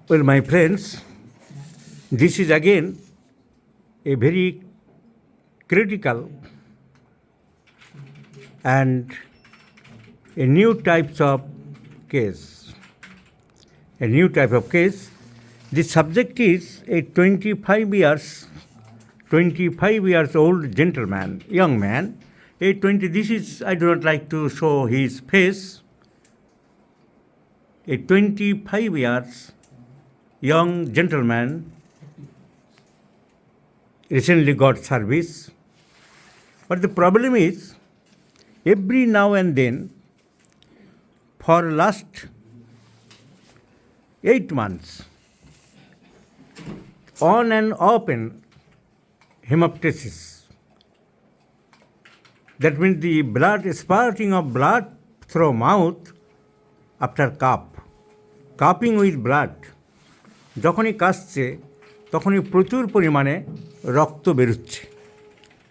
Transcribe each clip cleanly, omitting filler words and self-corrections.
Well, my friends, this is again a very critical and a new types of case. A new type of case. The subject is a 25 years old gentleman, young man. This is, I do not like to show his face. A 25 years young gentleman recently got service. But the problem is, every now and then, for last 8 months, on and off in hemoptysis. That means the blood, spurting of blood through mouth after cough, coughing with blood. যখনই কাশছে তখনই প্রচুর পরিমাণে রক্ত বেরোচ্ছে।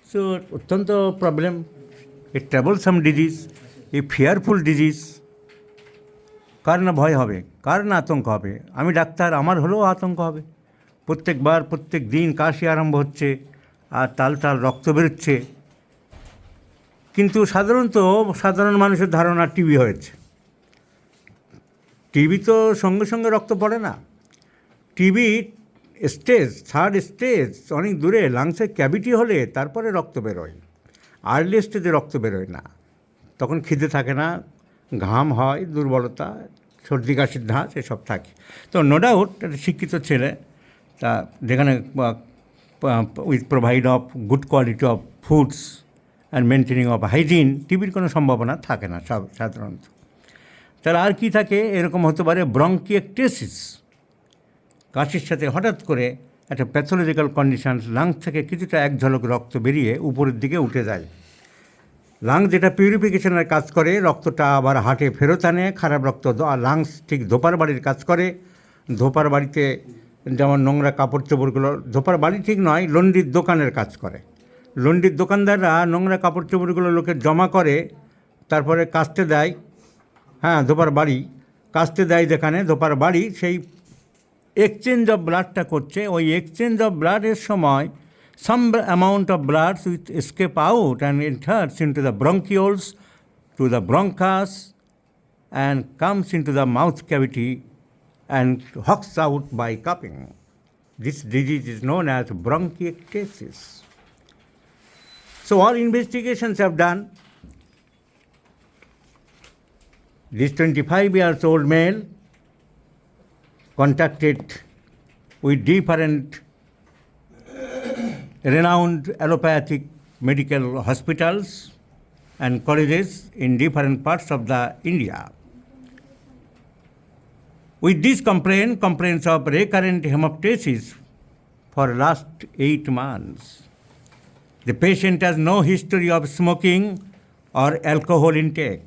So অত্যন্ত problem, এ troublesome disease, এ fearful disease. কার না ভয় হবে, কার না আতঙ্ক হবে? আমি ডাক্তার, আমার হলেও আতঙ্ক হবে। প্রত্যেক দিন কাশি আরম্ভ হচ্ছে আর তাল রক্ত বেরোচ্ছে। কিন্তু সাধারণ মানুষের ধারণা টিবি হয়েছে। টিবি তো সঙ্গে সঙ্গে রক্ত পড়ে না। টিবি স্টেজ, থার্ড স্টেজ, অনেক দূরে লাংসের ক্যাভিটি হলে তারপরে রক্ত বেরোয়। আর্লি স্টেজে রক্ত বেরোয় না, তখন খিদে থাকে না, ঘাম হয়, দুর্বলতা, সর্দি কাশির ধাঁচ এসব থাকে। তো নো ডাউট একটা শিক্ষিত ছেলে, তা যেখানে with provide of good quality of foods and maintaining of hygiene, টিবির কোনো সম্ভাবনা থাকে না সাধারণত। তাহলে আর কি থাকে? এরকম হতে পারে ব্রঙ্কিয়েকটেসিস, কাশির সাথে হঠাৎ করে একটা প্যাথোলজিক্যাল কন্ডিশন, লাংস থেকে কিছুটা এক ঝলক রক্ত বেরিয়ে উপরের দিকে উঠে যায়। লাংস যেটা পিউরিফিকেশনের কাজ করে, রক্তটা আবার হার্টে ফেরত আনে, খারাপ রক্ত। আর লাংস ঠিক ধোপার বাড়ির কাজ করে। ধোপার বাড়িতে যেমন নোংরা কাপড় চোপড়গুলো, ধোপার বাড়ি ঠিক নয়, লন্ড্রির দোকানের কাজ করে। লন্ড্রির দোকানদাররা নোংরা কাপড় চোপড়গুলো লোকে জমা করে, তারপরে কাচতে দেয়। হ্যাঁ, ধোপার বাড়ি কাচতে দেয়, যেখানে ধোপার বাড়ি সেই এক্সচেঞ্জ অফ ব্লাডটা করছে। ওই এক্সচেঞ্জ অফ ব্লাডের সময় some amount of blood will escape out and enters into the bronchioles, to the bronchus, and comes into the mouth cavity and hawks out by coughing. This disease is known as bronchiectasis. So all investigations have done. This 25 years old male contacted with different renowned allopathic medical hospitals and colleges in different parts of the India. With this complaints of recurrent hemoptysis for last 8 months. The patient has no history of smoking or alcohol intake.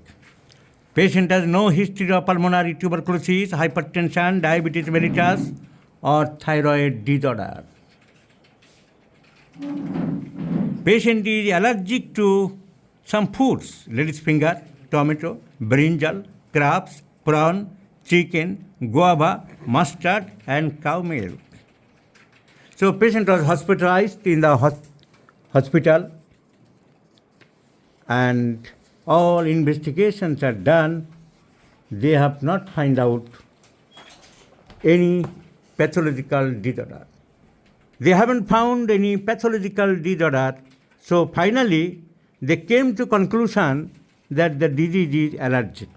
Patient has no history of pulmonary tuberculosis, hypertension, diabetes mellitus, or thyroid disorder. Patient is allergic to some foods: lady's finger, tomato, brinjal, crabs, prawn, chicken, guava, mustard, and cow milk. So patient was hospitalized in the hospital, and all investigations are done. They have not found out any pathological disorder. They haven't found any pathological disorder, so finally they came to conclusion that the disease is allergic.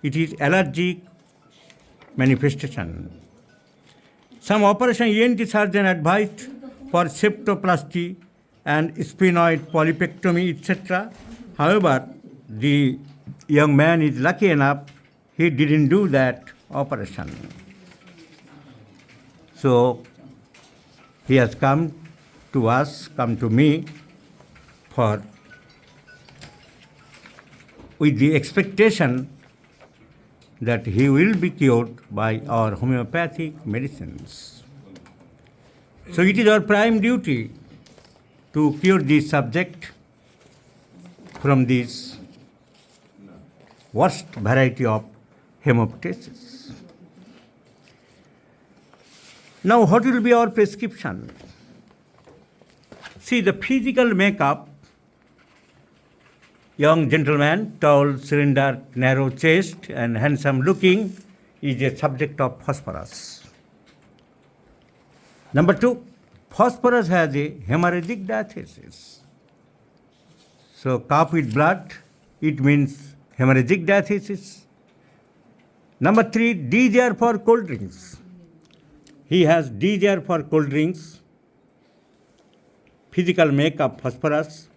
It is allergic manifestation. Some operation ENT surgeon advised for septoplasty and sphenoid polypectomy, etc. However, the young man is lucky enough, he didn't do that operation. So he has come to me with the expectation that he will be cured by our homeopathic medicines. So it is our prime duty to cure this subject from this worst variety of hemoptysis. Now, what will be our prescription? See, the physical makeup, young gentleman, tall, slender, narrow chest, and handsome looking, is a subject of phosphorus. Number 2, phosphorus has a hemorrhagic diathesis. So, cough with blood, it means hemorrhagic diathesis. Number 3, desire for cold drinks. He has desire for cold drinks. Physical makeup, phosphorus.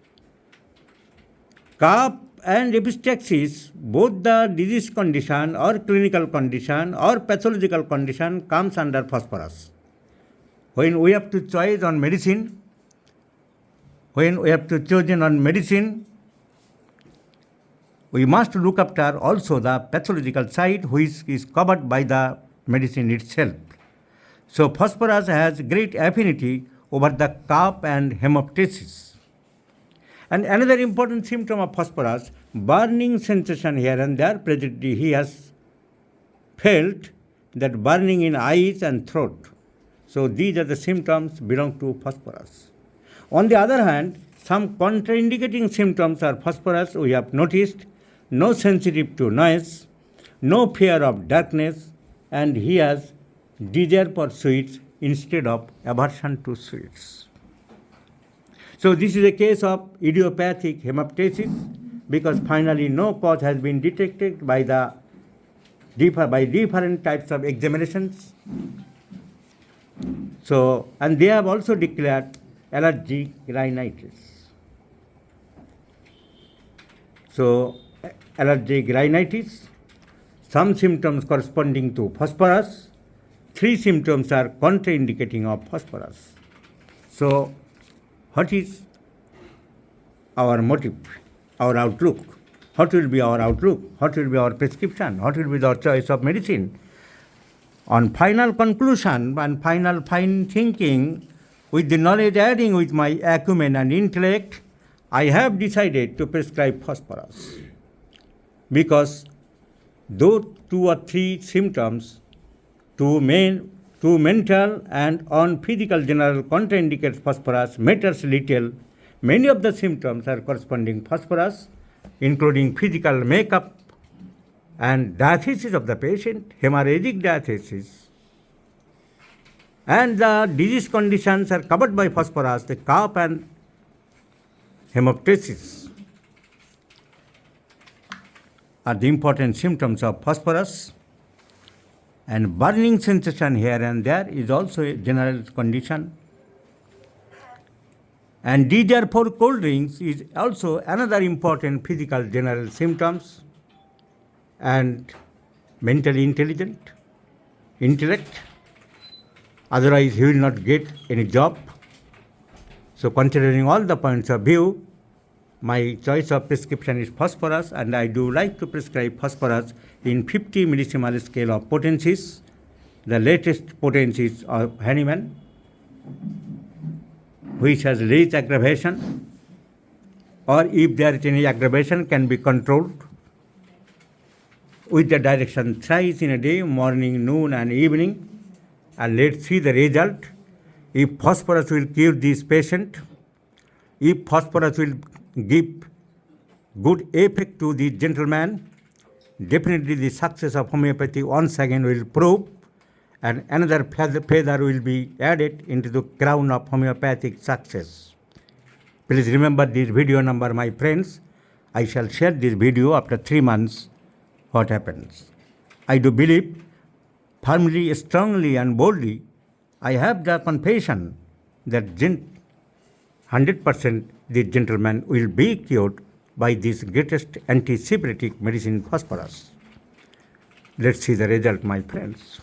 Cough and epistaxis, both the disease condition or clinical condition or pathological condition comes under phosphorus. When we have to choose on medicine, we must look after also the pathological side which is covered by the medicine itself. So phosphorus has great affinity over the cough and hemoptysis. And another important symptom of phosphorus, burning sensation here and there. Presently he has felt that burning in eyes and throat. So these are the symptoms belong to phosphorus. On the other hand, some contraindicating symptoms are phosphorus we have noticed: no sensitive to noise, no fear of darkness, and he has desire for sweets instead of aversion to sweets. So this is a case of idiopathic hemoptysis because finally no cause has been detected by different types of examinations. So, and they have also declared allergic rhinitis. So, allergic rhinitis, some symptoms corresponding to phosphorus, 3 symptoms are contraindicating of phosphorus. So, what is our motive, our outlook? What will be our outlook? What will be our prescription? What will be our choice of medicine? On final conclusion and final fine thinking, with the knowledge adding with my acumen and intellect, I have decided to prescribe phosphorus. Because though 2 or 3 symptoms, to mental and on physical general contraindicates phosphorus matters little, many of the symptoms are corresponding phosphorus, including physical makeup and diathesis of the patient, hemorrhagic diathesis, and the disease conditions are covered by phosphorus, the cough and hemoptysis are the important symptoms of phosphorus, and burning sensation here and there is also a general condition, and desire for cold drinks is also another important physical general symptoms, and mentally intellect, otherwise he will not get any job. So considering all the points of view, my choice of prescription is phosphorus, and I do like to prescribe phosphorus in 50 millisimal scale of potencies. The latest potencies of Hahnemann, which has least aggravation, or if there is any aggravation can be controlled with the direction thrice in a day, morning, noon and evening, and let's see the result. If phosphorus will cure this patient, if phosphorus will give good effect to the gentleman, definitely the success of homeopathy once again will prove, and another feather will be added into the crown of homeopathic success. Please remember this video number, my friends. I shall share this video after 3 months. What happens? I do believe firmly, strongly and boldly, I have the confession that 100% the gentleman will be cured by this greatest antiseptic medicine, phosphorus. Let's see the result, my friends.